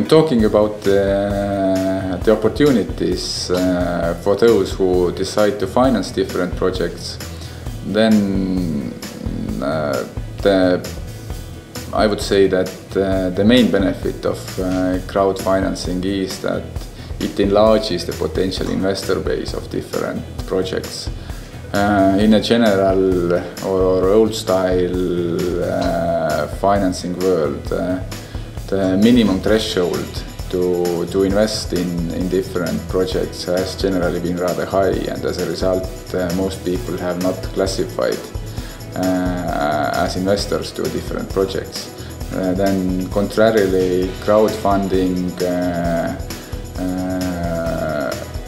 When talking about the opportunities for those who decide to finance different projects, then I would say that the main benefit of crowdfunding is that it enlarges the potential investor base of different projects. In a general or old style financing world, the minimum threshold to invest in different projects has generally been rather high, and as a result most people have not classified as investors to different projects. Then contrarily, crowdfunding,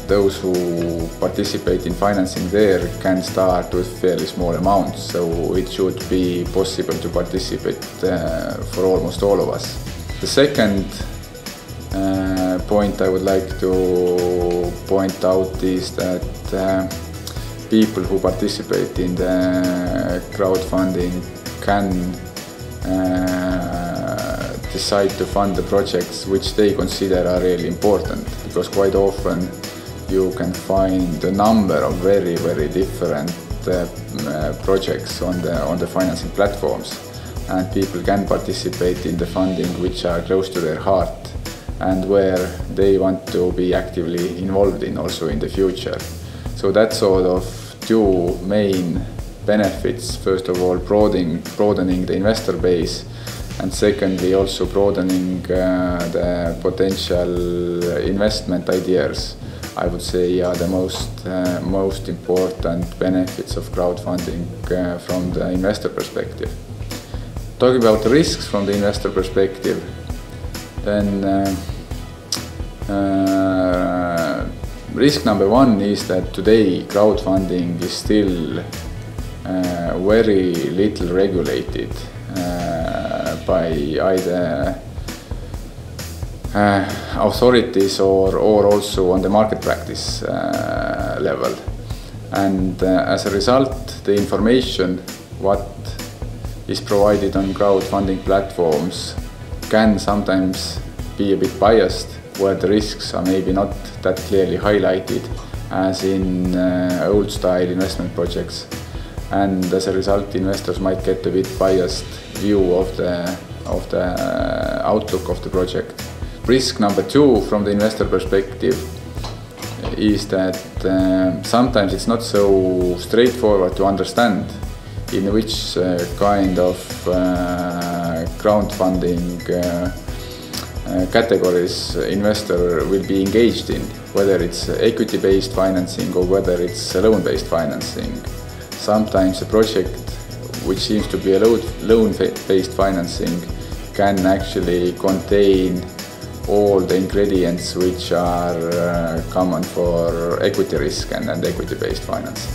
those who participate in financing there can start with fairly small amounts, so it should be possible to participate for almost all of us. The second point I would like to point out is that people who participate in the crowdfunding can decide to fund the projects which they consider are really important, because quite often you can find a number of very different projects on the financing platforms, and people can participate in the funding which are close to their heart and where they want to be actively involved in also in the future. So that's sort of two main benefits. First of all, broadening the investor base, and secondly also broadening the potential investment ideas. I would say are the most important benefits of crowdfunding from the investor perspective. Talking about the risks from the investor perspective, then risk number one is that today crowdfunding is still very little regulated by either authorities or also on the market practice level, and as a result the information what is provided on crowdfunding platforms can sometimes be a bit biased, where the risks are maybe not that clearly highlighted as in old style investment projects, and as a result investors might get a bit biased view of the outlook of the project. Risk number two from the investor perspective is that sometimes it's not so straightforward to understand in which kind of crowdfunding categories investor will be engaged in, whether it's equity-based financing or whether it's loan-based financing. Sometimes a project which seems to be a loan-based financing can actually contain all the ingredients which are common for equity risk and equity-based financing.